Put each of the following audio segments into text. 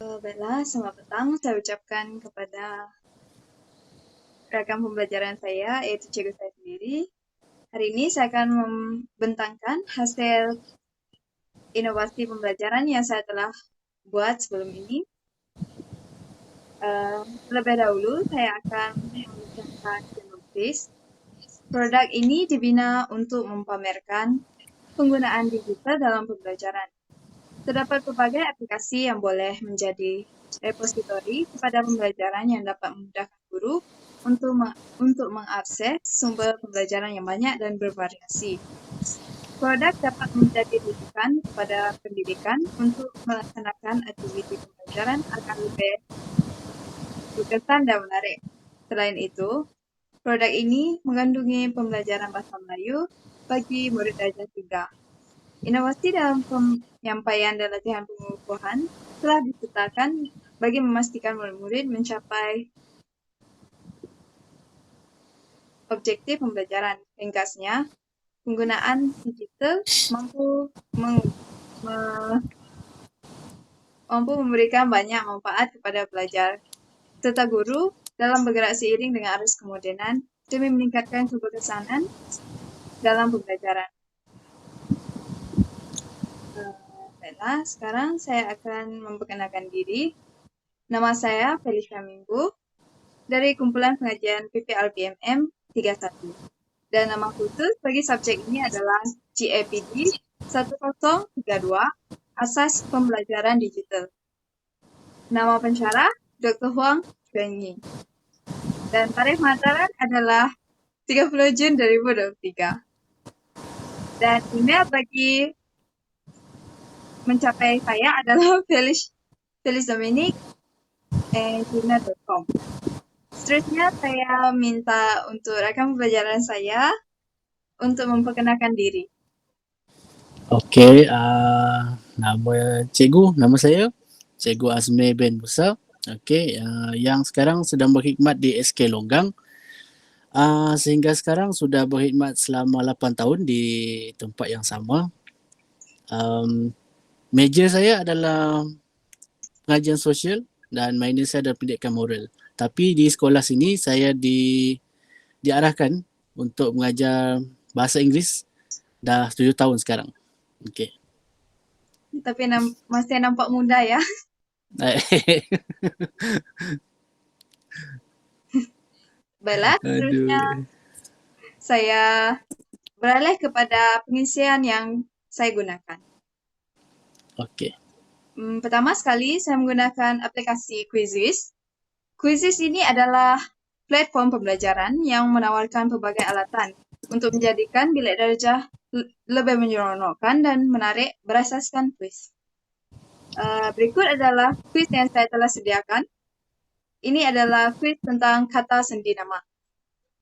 Baiklah, selamat petang. Saya ucapkan kepada rekan pembelajaran saya, yaitu cikgu saya sendiri. Hari ini saya akan membentangkan hasil inovasi pembelajaran yang saya telah buat sebelum ini. Terlebih dahulu, saya akan membacakan sinopsis. Produk ini dibina untuk mempamerkan penggunaan digital dalam pembelajaran. Terdapat berbagai aplikasi yang boleh menjadi repositori kepada pembelajaran yang dapat memudahkan guru untuk mengakses sumber pembelajaran yang banyak dan bervariasi. Produk dapat menjadi rujukan kepada pendidikan untuk melaksanakan aktiviti pembelajaran agar lebih berkesan dan menarik. Selain itu, produk ini mengandungi pembelajaran bahasa Melayu bagi murid darjah 3. Inovasi dalam penyampaian dan latihan pengukuhan telah disertakan bagi memastikan murid-murid mencapai objektif pembelajaran. Ringkasnya, penggunaan digital mampu memberikan banyak manfaat kepada pelajar serta guru dalam bergerak seiring dengan arus kemodernan demi meningkatkan keberkesanan dalam pembelajaran. Baiklah, sekarang saya akan memperkenalkan diri. Nama saya Felicia Minggu dari kumpulan pengajian PPLBMM 31. Dan nama khusus bagi subjek ini adalah GAPD 1032, Asas Pembelajaran Digital. Nama pensyarah Dr. Huang Xuanying. Dan tarikh pendaftaran adalah 30 Jun 2023. Dan email bagi mencapai saya adalah felisdominic@gmail.com. Seterusnya saya minta untuk rekan pembelajaran saya untuk memperkenalkan diri. Okey, nama saya Cikgu Azmi bin Musa. Okey, yang sekarang sedang berkhidmat di SK Longgang. Sehingga sekarang sudah berkhidmat selama 8 tahun di tempat yang sama. Major saya adalah pengajian sosial dan minor saya adalah pendidikan moral. Tapi di sekolah sini saya diarahkan untuk mengajar bahasa Inggeris dah 7 tahun sekarang. Okey. Tapi masih nampak muda ya. Baiklah, seterusnya saya beralih kepada pengisian yang saya gunakan. Okey. Pertama sekali, saya menggunakan aplikasi Quizizz. Quizizz ini adalah platform pembelajaran yang menawarkan pelbagai alatan untuk menjadikan bilik darjah lebih menyeronokkan dan menarik berasaskan kuis. Berikut adalah kuis yang saya telah sediakan. Ini adalah kuis tentang kata sendi nama.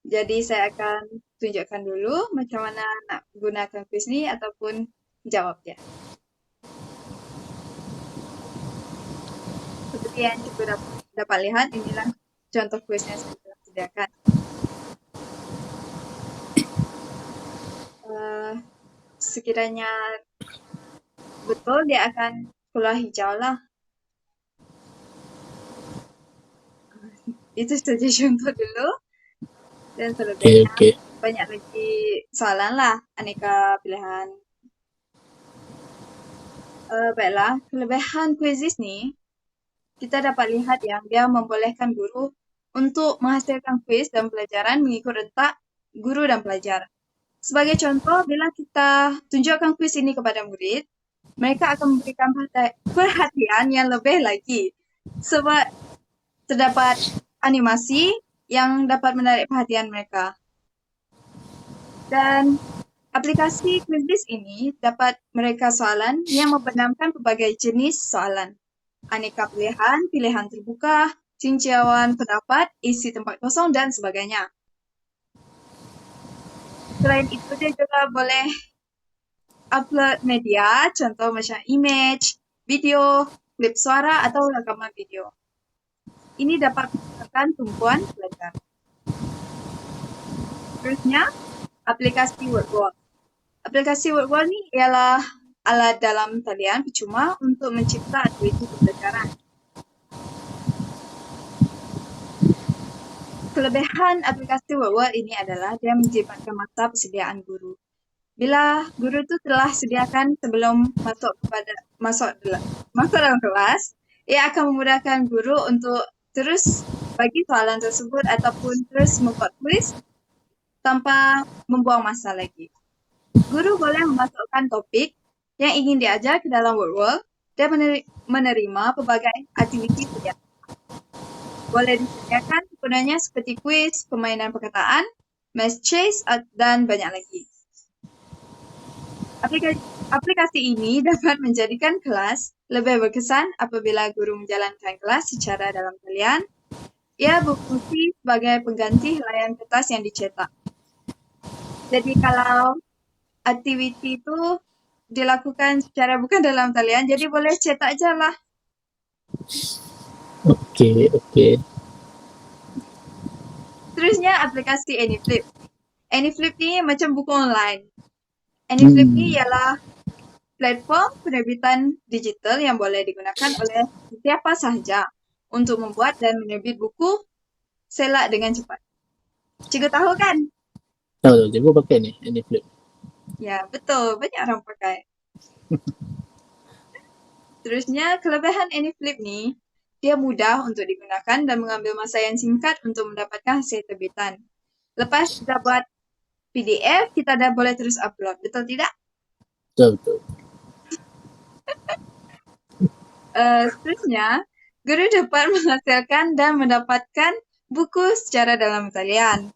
Jadi saya akan tunjukkan dulu macam mana nak gunakan kuis ni ataupun jawabnya. Seperti yang cikgu dapat lihat, inilah contoh kuis yang saya telah sediakan. Sekiranya betul, dia akan keluar hijau lah. Itu saja contoh dulu. Dan selebihnya banyak lagi soalan lah, aneka pilihan. Baiklah, kelebihan Quizizz ni, kita dapat lihat yang dia membolehkan guru untuk menghasilkan kuis dan pelajaran mengikut rentak guru dan pelajar. Sebagai contoh, bila kita tunjukkan kuis ini kepada murid, mereka akan memberikan perhatian yang lebih lagi. Sebab terdapat animasi yang dapat menarik perhatian mereka. Dan aplikasi Quizizz ini dapat mereka soalan yang membenamkan pelbagai jenis soalan. Aneka pilihan, pilihan terbuka, tinjauan pendapat, isi tempat kosong dan sebagainya. Selain itu, dia juga boleh upload media, contoh macam image, video, klip suara atau rakaman video. Ini dapat menggunakan tumpuan belajar. Terusnya, aplikasi WordWall. Aplikasi WordWall ni ialah alat dalam talian percuma untuk mencipta aktiviti pembelajaran. Kelebihan aplikasi WordWall ini adalah dia menjimatkan masa persediaan guru. Bila guru itu telah sediakan sebelum masuk dalam kelas, ia akan memudahkan guru untuk terus bagi soalan tersebut ataupun terus membuat kuis tanpa membuang masa lagi. Guru boleh memasukkan topik yang ingin diajar ke dalam WordWall dan menerima pelbagai aktiviti sediaan. Boleh disediakan sebenarnya seperti kuis, permainan perkataan, math chase, dan banyak lagi. Aplikasi ini dapat menjadikan kelas lebih berkesan apabila guru menjalankan kelas secara dalam talian. Ia berfungsi sebagai pengganti helaian kertas yang dicetak. Jadi kalau aktiviti itu dilakukan secara bukan dalam talian, jadi boleh cetak je lah. Okey. Terusnya aplikasi AnyFlip. AnyFlip ni macam buku online. AnyFlip ni ialah platform penerbitan digital yang boleh digunakan oleh siapa sahaja untuk membuat dan menerbit buku selak dengan cepat. Cikgu tahu kan? Tahu, cikgu pakai ni, AnyFlip. Ya, betul. Banyak orang pakai. Terusnya, kelebihan AnyFlip ni, dia mudah untuk digunakan dan mengambil masa yang singkat untuk mendapatkan hasil terbitan. Lepas kita buat PDF, kita dah boleh terus upload. Betul tidak? Betul. Seterusnya, guru dapat menghasilkan dan mendapatkan buku secara dalam talian.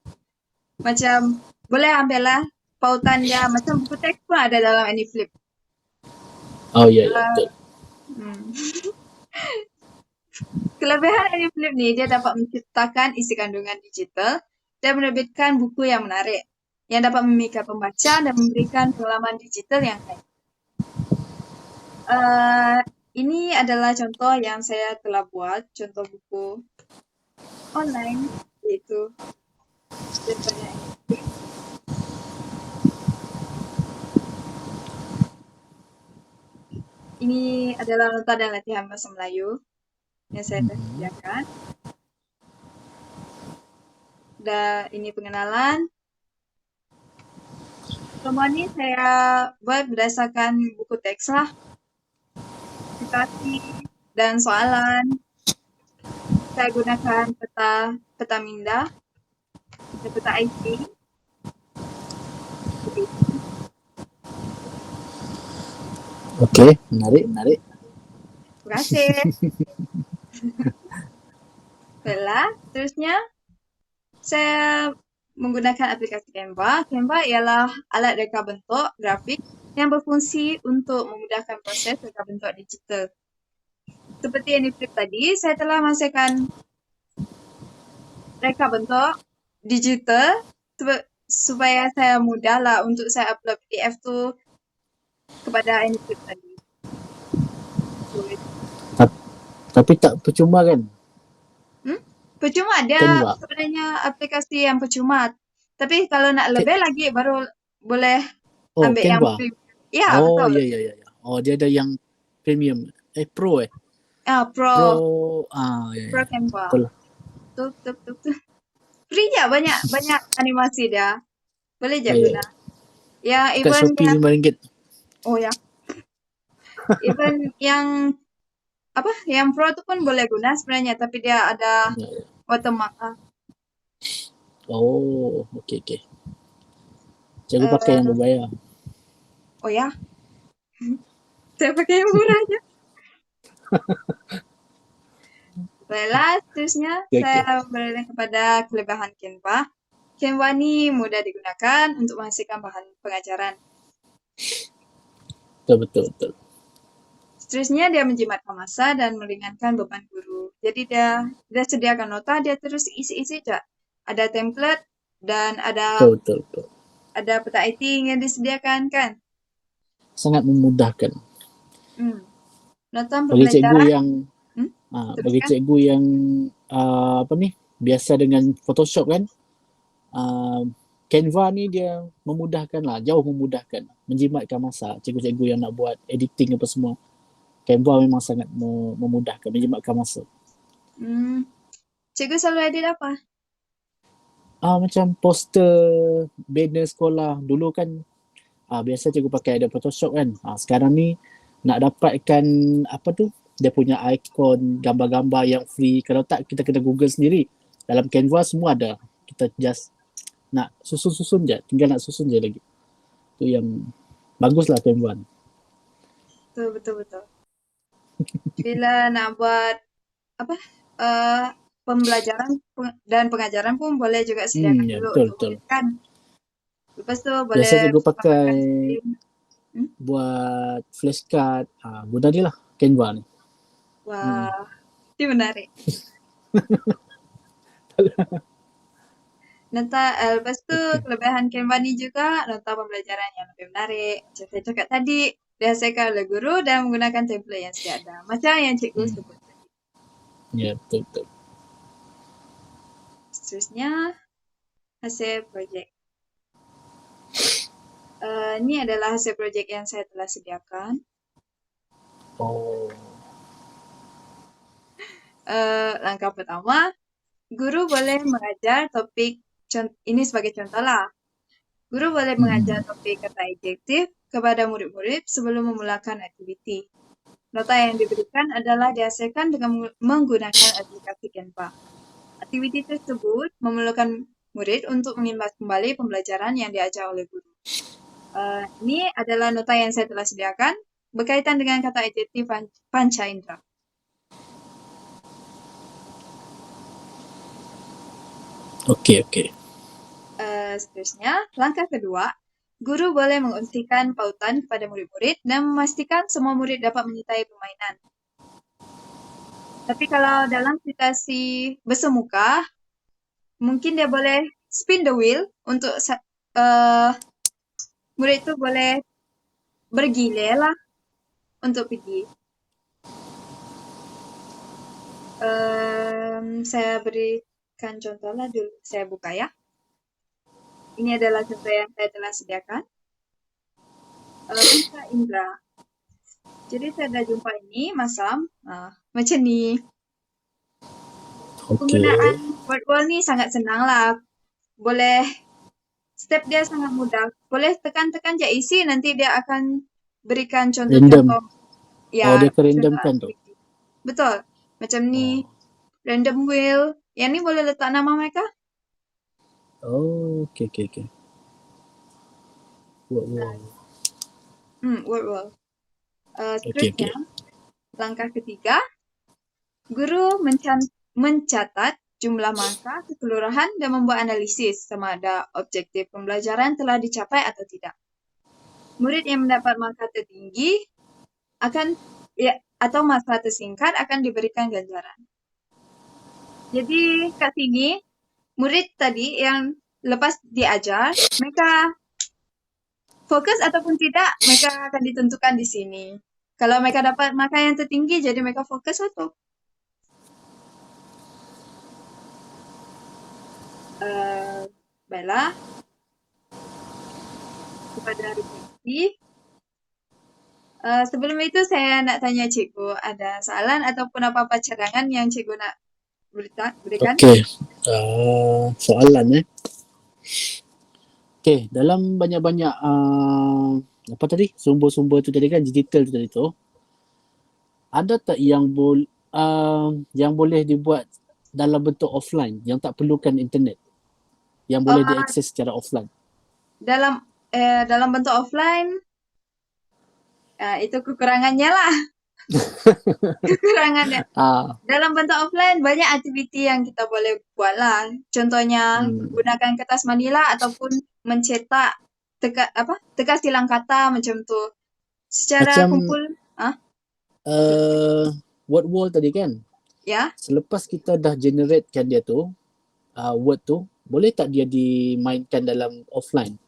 Macam, boleh ambil lah pautan dia. Macam buku teks pun ada dalam AnyFlip. Oh, ya, betul. Kelebihan AnyFlip ni, dia dapat menciptakan isi kandungan digital dan menerbitkan buku yang menarik yang dapat memikat pembaca dan memberikan pengalaman digital yang baik. Ini adalah contoh yang saya telah buat, contoh buku online, iaitu daripada AnyFlip. Ini adalah nota dan latihan bahasa Melayu yang saya dah sediakan. Dan ini pengenalan. Semua ni saya buat berdasarkan buku teks lah. Aplikasi dan soalan. Saya gunakan peta minda, peta IT. Okey, menarik. Terima kasih. Baiklah, terusnya saya menggunakan aplikasi Canva. Canva ialah alat reka bentuk grafik yang berfungsi untuk memudahkan proses reka bentuk digital. Seperti yang di flip tadi, saya telah masukkan reka bentuk digital supaya saya mudahlah untuk saya upload PDF tu kepada AnyFlip tadi. Tapi tak percuma kan? Percuma, dia Canva. sebenarnya aplikasi yang percuma. Tapi kalau nak lebih lagi baru boleh ambil Canva. yang free. Ya, betul. Ya. Oh, dia ada yang premium. Pro. Pro. Ya. Pro Canva. Betul. Betul. Free je, banyak animasi dia. Boleh je guna. Ya, kat Shopee RM5. Oh ya. Even yang Pro tu pun boleh guna sebenarnya, tapi dia ada watermark lah. Oh, okey. Cikgu pakai yang berbayar. Oh ya? Saya pakai yang murah je. Baiklah, seterusnya saya beralih kepada kelebihan Canva. Canva ni mudah digunakan untuk menghasilkan bahan pengajaran. Betul. Seterusnya dia menjimatkan masa dan meringankan beban guru. Jadi dia sediakan nota, dia terus isi je. Ada template dan ada Betul. Ada peta IT yang disediakan kan? Sangat memudahkan. Nota bagi cikgu yang bagi Teruskan. cikgu yang biasa dengan Photoshop kan, Canva ni dia memudahkan lah, jauh memudahkan, menjimatkan masa. Cikgu-cikgu yang nak buat editing apa semua, Canva memang sangat memudahkan, menjimatkan masa. Cikgu selalu edit apa? macam poster banner sekolah dulu kan, biasa cikgu pakai ada Photoshop kan. Sekarang ni nak dapatkan apa tu, dia punya ikon gambar-gambar yang free, kalau tak kita kena Google sendiri. Dalam Canva semua ada, kita just nak susun-susun je, tinggal nak susun je lagi. Tu yang bagus lah Canva ni. Betul, betul, betul. Bila nak buat apa pembelajaran dan pengajaran pun boleh juga sediakan Ya dulu betul untuk betul. kan. Lepas tu Biasa boleh cikgu pakai tambahkan screen. buat flashcard, guna dia lah Canva ni. Wah, ini menarik. Lepas tu Okay. kelebihan Canva ni juga nota pembelajaran yang lebih menarik. Macam saya cakap tadi, dihasilkan oleh guru dan menggunakan template yang sedia ada. Macam yang cikgu sebut tadi. Ya betul betul. Seterusnya, hasil projek. Ini adalah hasil projek yang saya telah sediakan. Oh. Langkah pertama, guru boleh mengajar topik, ini sebagai contoh lah. Guru boleh mengajar topik kata adjektif kepada murid-murid sebelum memulakan aktiviti. Nota yang diberikan adalah dihasilkan dengan menggunakan aplikasi Canva. Aktiviti tersebut memerlukan murid untuk mengimbas kembali pembelajaran yang diajar oleh guru. Ini adalah nota yang saya telah sediakan berkaitan dengan kata adjektif panca indera. Okey. Seterusnya, langkah kedua, guru boleh mengungsikan pautan kepada murid-murid dan memastikan semua murid dapat menyertai permainan. Tapi kalau dalam situasi bersemuka, mungkin dia boleh spin the wheel untuk murid tu boleh bergilir lah untuk pergi. Saya berikan contoh lah dulu. Saya buka ya. Ini adalah contoh yang saya telah sediakan. Panca indera. Jadi saya dah jumpa ini masam. Macam ni. Penggunaan word wall ni sangat senang lah. Boleh, step dia sangat mudah. Boleh tekan-tekan je isi, nanti dia akan berikan contoh-contoh. Ya, Dia akan randomkan tu. Betul. Macam ni. Random wheel. Yang ni boleh letak nama mereka. Oh, okey. Word wall. Word wall. Seterusnya, langkah ketiga, guru mencatat jumlah markah keseluruhan dan membuat analisis sama ada objektif pembelajaran telah dicapai atau tidak. Murid yang mendapat markah tertinggi atau markah tersingkat akan diberikan ganjaran. Jadi kat sini, murid tadi yang lepas diajar, mereka fokus ataupun tidak, mereka akan ditentukan di sini. Kalau mereka dapat markah yang tertinggi, jadi mereka fokus atau baiklah. Kepada refleksi. Sebelum itu saya nak tanya cikgu, ada soalan ataupun apa-apa cadangan yang cikgu nak berikan? Okey. Soalan Okey, dalam banyak-banyak apa tadi? Sumber-sumber tu tadi kan, digital tu tadi tu. Ada tak yang boleh dibuat dalam bentuk offline yang tak perlukan internet? Yang boleh diakses secara offline? Dalam bentuk offline, itu kekurangannya lah. Kekurangannya. Dalam bentuk offline, banyak aktiviti yang kita boleh buat lah. Contohnya, gunakan kertas manila ataupun mencetak teka silang kata macam tu. Secara macam, kumpul. word wall tadi kan? Ya. Selepas kita dah generatekan dia tu, word tu, boleh tak dia dimainkan dalam offline?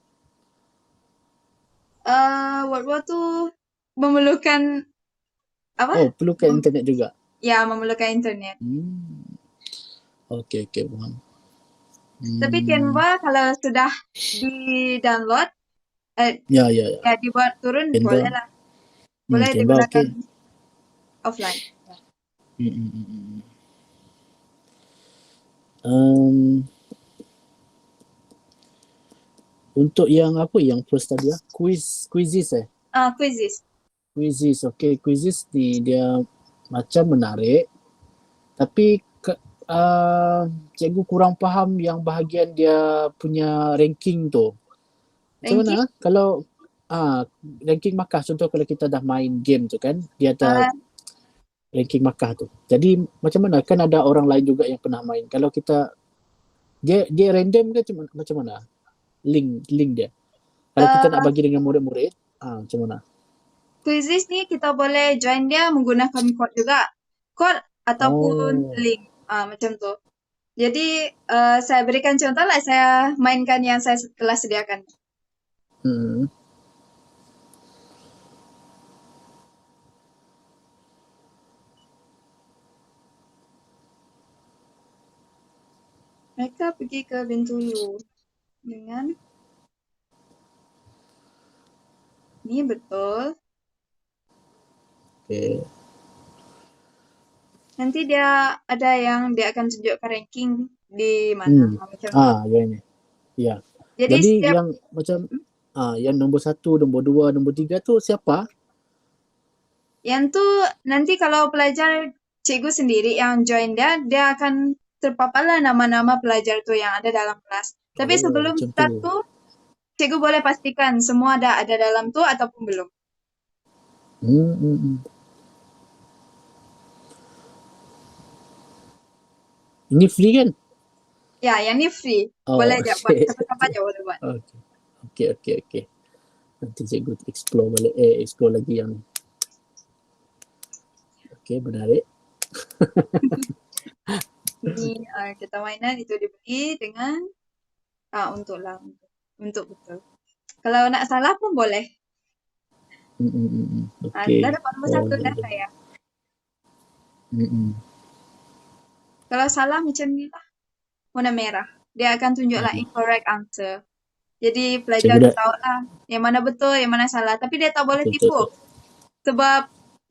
Word wall tu memerlukan apa? Perlukan internet juga? Ya, memerlukan internet. Okey, faham. Tapi Canva kalau sudah di-download, ya. dibuat turun, Canva. boleh lah. Boleh Canva digunakan offline. Untuk yang apa yang first tadi ya? Quizzes Quizzes. Quizzes. Okay, quizzes ni dia macam menarik tapi cikgu kurang faham yang bahagian dia punya ranking tu. Macam mana Ranking. kalau ranking markah, contoh kalau kita dah main game tu kan, dia ada Uh, ranking markah tu. Jadi macam mana, kan ada orang lain juga yang pernah main. Kalau kita dia random ke macam mana? Link dia. Kalau kita nak uh, bagi dengan murid-murid, macam mana? Quizzes ni kita boleh join dia menggunakan kod juga. Kod ataupun Oh. link. Macam tu. Jadi saya berikan contoh lah, saya mainkan yang saya telah sediakan. Hmm. Mereka pergi ke Bintulu dengan ni betul. Okay. Nanti dia ada yang dia akan tunjukkan ranking di mana macam tu. Ya ini. Ya. Jadi Jadi setiap yang macam yang nombor 1, nombor 2, nombor 3 tu siapa? yang tu nanti kalau pelajar cikgu sendiri yang join dia, dia akan terpaparlah nama-nama pelajar tu yang ada dalam kelas. Tapi Oh, sebelum macam tu. start tu, cikgu boleh pastikan semua ada dalam tu ataupun belum. Hmm. Ini free kan? Ya, yang ni free. Boleh Oh, je buat. okay. Siapa-siapa je boleh buat. Okay. Nanti cikgu explore lagi yang ni. Okay, menarik. Ini kita mainan itu dibeli dengan untuklah untuk betul. Kalau nak salah pun boleh. Dah Okay. dapat nombor Oh, satu dah, dah dah. saya. Kalau salah macam ni lah. Warna merah. Dia akan tunjuklah Ah, incorrect answer. Jadi pelajar cikgu tu dah. tahu lah yang mana betul, yang mana salah. Tapi dia tak boleh Betul, tipu. betul. Sebab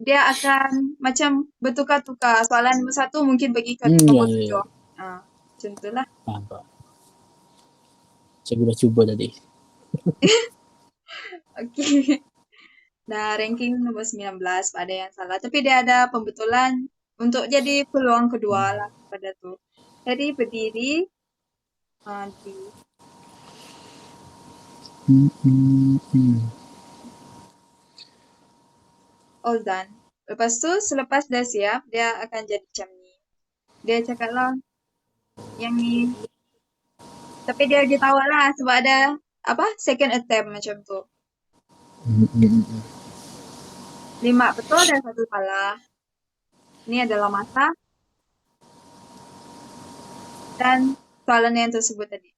dia akan macam bertukar-tukar. Soalan nombor 1 mungkin pergi ke Ya, nombor ya, ya. 7. Macam tu lah. Faham. Cikgu dah cuba tadi. Okay. Dah ranking nombor 19 ada yang salah. Tapi dia ada pembetulan untuk jadi peluang kedua lah pada tu. Jadi berdiri di all done. Lepas tu selepas dah siap, dia akan jadi macam ni. Dia cakap lah yang ni. Tapi dia tahu lah sebab ada apa second attempt macam tu. 5 betul dan 1 salah. Ini adalah masa dan soalan yang tersebut tadi.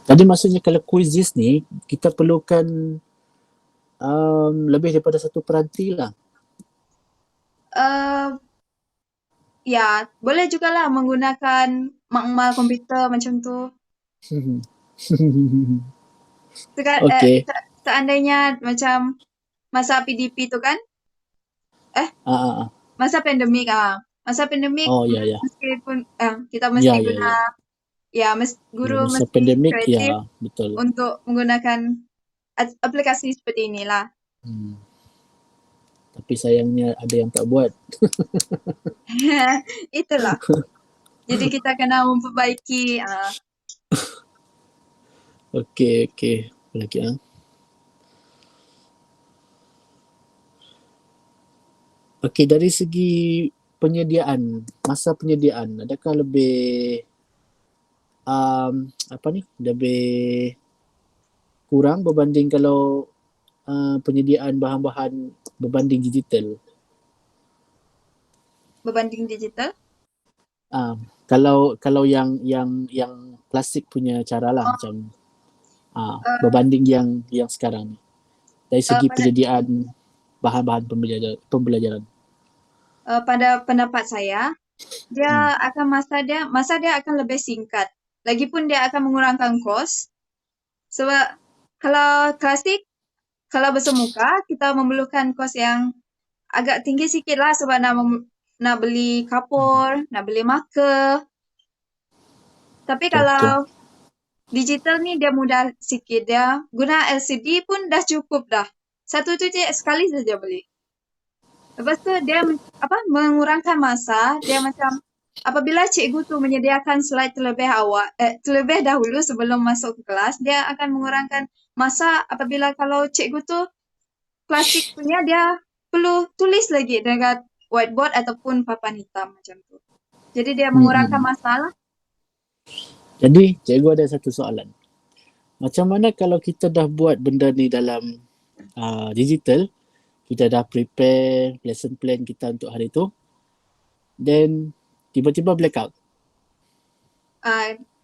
Tadi maksudnya kalau quizzes ni, kita perlukan lebih daripada satu peranti lah. Uh, ya, boleh juga lah menggunakan makmal komputer macam tu. Okay. Seandainya macam masa PDP tu kan, masa pandemik masa pandemik Oh, ya, ya. meskipun kita Ya, mesti ya, guna ya. Ya, guru masa mesti pandemik, kreatif ya, betul. untuk menggunakan aplikasi seperti inilah. Tapi sayangnya ada yang tak buat. Itulah. Jadi kita kena memperbaiki. Okay. Apa lagi Okay, dari segi penyediaan, masa penyediaan, adakah lebih lebih kurang berbanding kalau penyediaan bahan-bahan berbanding digital? Berbanding digital. Kalau yang klasik punya cara lah, macam Uh, berbanding yang sekarang ni dari segi pada penyediaan bahan-bahan pembelajaran. pada pendapat saya, dia akan masa dia akan lebih singkat. Lagipun dia akan mengurangkan kos. Sebab kalau klasik, kalau bersemuka, kita memerlukan kos yang agak tinggi sikit lah sebab nak beli kapur, nak beli marker. Tapi Betul. Digital ni dia mudah sikit, dia guna LCD pun dah cukup dah. Satu tu je sekali saja beli. Lepas tu dia mengurangkan masa, dia macam apabila cikgu tu menyediakan slide terlebih dahulu sebelum masuk ke kelas, dia akan mengurangkan masa apabila kalau cikgu tu klasik punya dia perlu tulis lagi dengan whiteboard ataupun papan hitam macam tu. Jadi dia mengurangkan masa lah. Jadi cikgu ada satu soalan. Macam mana kalau kita dah buat benda ni dalam digital, kita dah prepare lesson plan kita untuk hari tu, then tiba-tiba blackout.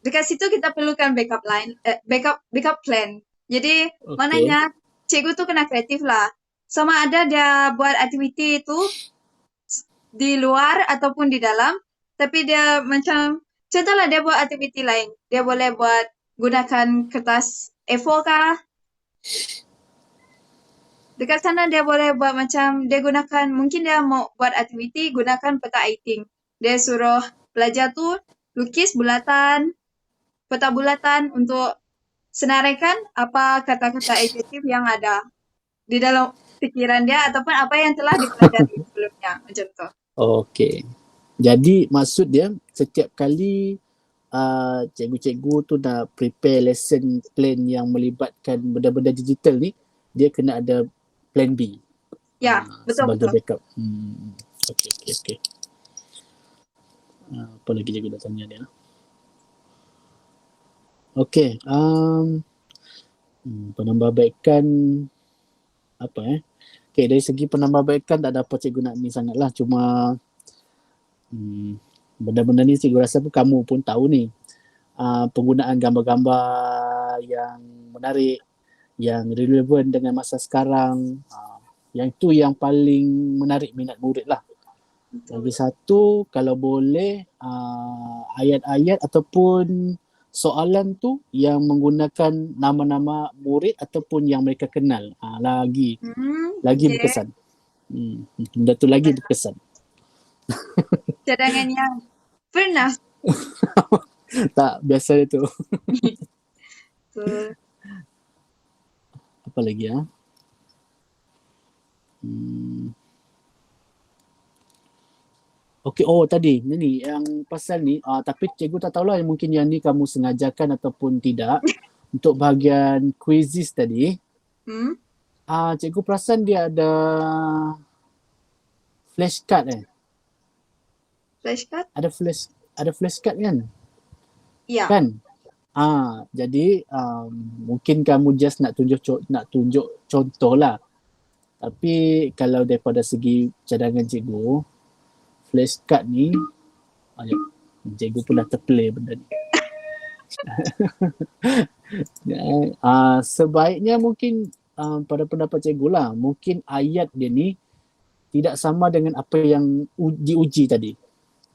Dekat situ kita perlukan backup plan. Jadi Okay. maknanya cikgu tu kena kreatif lah. Sama ada dia buat aktiviti itu di luar ataupun di dalam, tapi dia macam contohlah dia buat aktiviti lain. Dia boleh buat gunakan kertas A4 kah? Dekat sana dia boleh buat macam dia gunakan, mungkin dia mau buat aktiviti gunakan peta iting. Dia suruh pelajar tu lukis bulatan, peta bulatan untuk senaraikan apa kata-kata adjektif yang ada di dalam fikiran dia ataupun apa yang telah dipelajari sebelumnya macam tu. Okay. Jadi maksud dia setiap kali cikgu-cikgu tu dah prepare lesson plan yang melibatkan benda-benda digital ni, dia kena ada plan B. Ya, Sebagai betul-betul. backup. Okay. Apa lagi cikgu nak tanya dia? Okay. Penambahbaikan apa Okay, dari segi penambahbaikan tak ada apa cikgu nak ni sangat lah. Cuma benda-benda ni cikgu rasa pun kamu pun tahu ni. Penggunaan gambar-gambar yang menarik, yang relevan dengan masa sekarang, yang tu yang paling menarik minat murid lah. Lagi satu, kalau boleh ayat-ayat ataupun soalan tu yang menggunakan nama-nama murid ataupun yang mereka kenal, lagi Okay. berkesan. Benda tu lagi berkesan. Cadangan yang pernah. Tak, biasa dia tu. So, Apa lagi Okay, tadi ni yang pasal ni, tapi cikgu tak tahulah mungkin yang ni kamu sengajakan ataupun tidak. Untuk bahagian quizzes tadi, cikgu perasan dia ada flashcard flashcard? Ada flashcard kan? Ya. Kan? Jadi mungkin kamu just nak tunjuk contoh lah. Tapi kalau daripada segi cadangan cikgu, flashcard ni, cikgu pun dah terplay benda ni. Sebaiknya mungkin pada pendapat cikgu lah, mungkin ayat dia ni tidak sama dengan apa yang diuji tadi.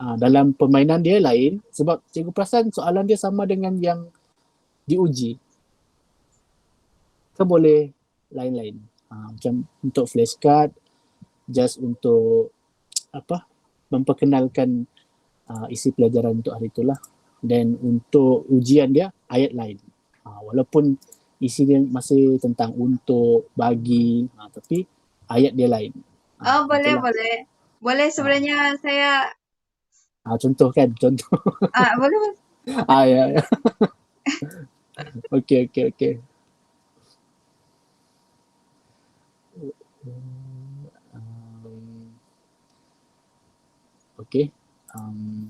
Dalam permainan dia lain, sebab cikgu perasan soalan dia sama dengan yang diuji. Ke boleh lain-lain. Macam untuk flashcard, just untuk memperkenalkan isi pelajaran untuk hari itulah. Dan untuk ujian dia, ayat lain. Walaupun isi dia masih tentang untuk, bagi, tapi ayat dia lain. Boleh. Boleh sebenarnya saya... Contoh. Boleh. Ya. Okay. Okay.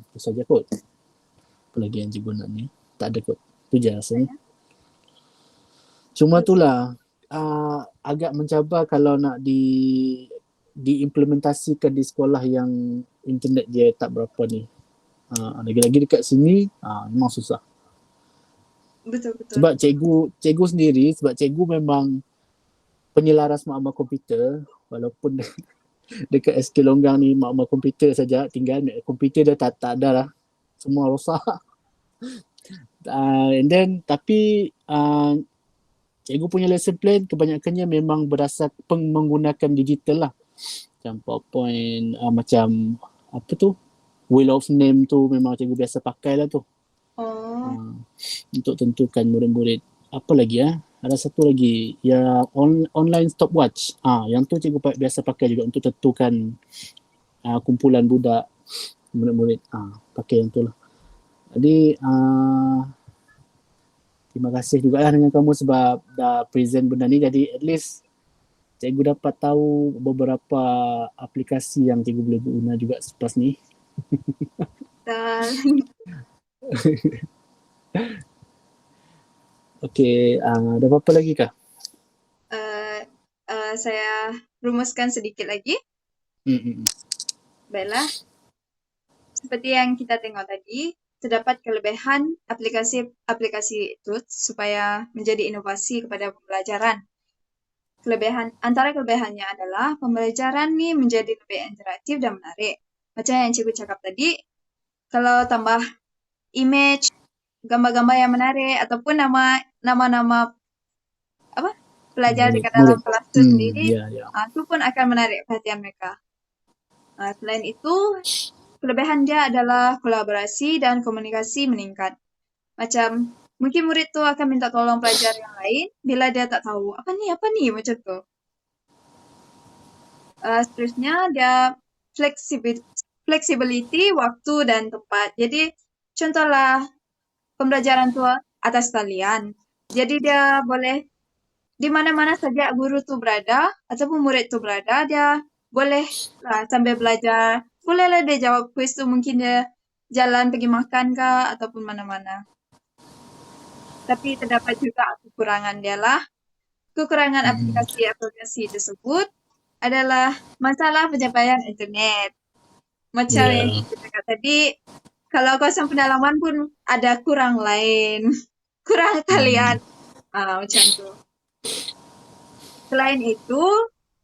Itu saja kot. Apa lagi yang cikgu nak ni? Tak ada kot. Itu je rasanya. Cuma itulah, agak mencabar kalau nak diimplementasikan di sekolah yang internet dia tak berapa ni. Lagi-lagi dekat sini, memang susah. Betul. Sebab cikgu sendiri, sebab cikgu memang penyelaras maklumat komputer, walaupun dekat SK Longgang ni maklumat komputer saja, tinggal komputer dia tak ada lah. Semua rosak. And then, tapi cikgu punya lesson plan kebanyakannya memang berdasar menggunakan digital lah. Macam PowerPoint, macam apa tu, Wheel of Name tu memang cikgu biasa pakai lah tu. Untuk tentukan murid-murid. Apa lagi ya? Ada satu lagi ya, online stopwatch. Yang tu cikgu biasa pakai juga untuk tentukan kumpulan budak murid-murid. Pakai yang tu lah. Jadi terima kasih juga lah dengan kamu sebab dah present benda ni, jadi at least cikgu dapat tahu beberapa aplikasi yang cikgu boleh guna juga selepas ni. Okey, ada apa-apa lagi kah? Saya rumuskan sedikit lagi. Baiklah. Seperti yang kita tengok tadi, terdapat kelebihan aplikasi itu supaya menjadi inovasi kepada pembelajaran. Antara kelebihannya adalah pembelajaran ni menjadi lebih interaktif dan menarik. Macam yang cikgu cakap tadi, kalau tambah image, gambar-gambar yang menarik ataupun nama-nama pelajar dekat dalam kelas itu sendiri, itu pun akan menarik perhatian mereka. Selain itu, kelebihan dia adalah kolaborasi dan komunikasi meningkat. Macam mungkin murid tu akan minta tolong pelajar yang lain bila dia tak tahu apa ni macam tu. Seterusnya dia flexibility waktu dan tempat. Jadi contohlah pembelajaran tu atas talian. Jadi dia boleh di mana-mana saja guru tu berada ataupun murid tu berada, dia boleh sambil belajar. Bolehlah dia jawab kuis tu, mungkin dia jalan pergi makan kah ataupun mana-mana. Tapi terdapat juga kekurangan dia lah. Kekurangan aplikasi tersebut adalah masalah pencapaian internet. Macam yang kita cakap tadi, kalau kosong pendalaman pun ada kurang lain. Kurang kalian. Macam tu. Selain itu,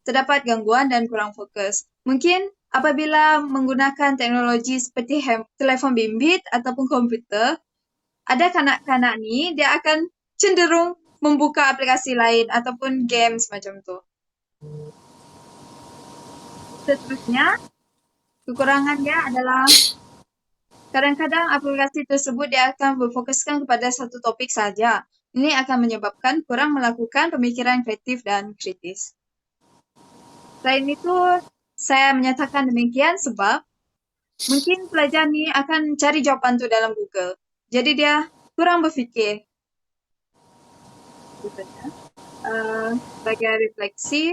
terdapat gangguan dan kurang fokus. Mungkin apabila menggunakan teknologi seperti telefon bimbit ataupun komputer, ada kanak-kanak ni dia akan cenderung membuka aplikasi lain ataupun games macam tu. Seterusnya, kekurangan dia adalah kadang-kadang aplikasi tersebut dia akan berfokuskan kepada satu topik saja. Ini akan menyebabkan kurang melakukan pemikiran kreatif dan kritis. Selain itu, saya menyatakan demikian sebab mungkin pelajar ni akan cari jawapan tu dalam Google. Jadi dia kurang berfikir. Sebagai refleksi,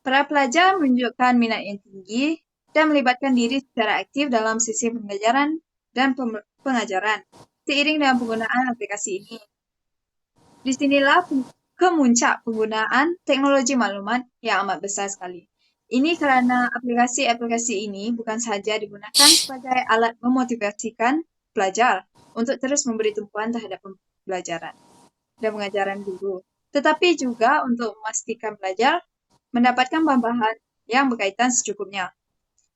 para pelajar menunjukkan minat yang tinggi dan melibatkan diri secara aktif dalam sesi pembelajaran dan pengajaran seiring dengan penggunaan aplikasi ini. Di sinilah kemuncak penggunaan teknologi maklumat yang amat besar sekali. Ini kerana aplikasi-aplikasi ini bukan sahaja digunakan sebagai alat memotivasikan pelajar untuk terus memberi tumpuan terhadap pembelajaran dan pengajaran guru, tetapi juga untuk memastikan pelajar mendapatkan bahan yang berkaitan secukupnya.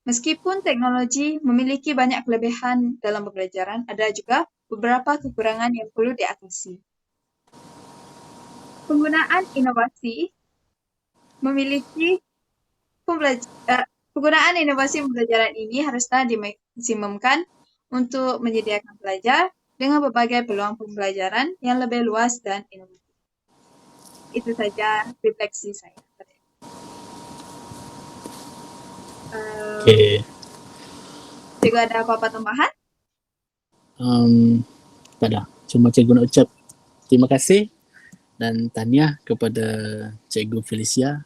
Meskipun teknologi memiliki banyak kelebihan dalam pembelajaran, ada juga beberapa kekurangan yang perlu diatasi. Penggunaan inovasi pembelajaran ini haruslah dimaksimumkan untuk menyediakan pelajar dengan berbagai peluang pembelajaran yang lebih luas dan inovatif. Itu saja refleksi saya. Cikgu ada apa-apa tambahan? Tak ada. Cuma cikgu nak ucap terima kasih dan tahniah kepada Cikgu Felicia.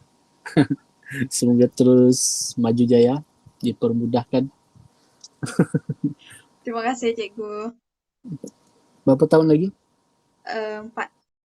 Semoga terus maju jaya, dipermudahkan. Terima kasih Cikgu. Berapa tahun lagi? 4.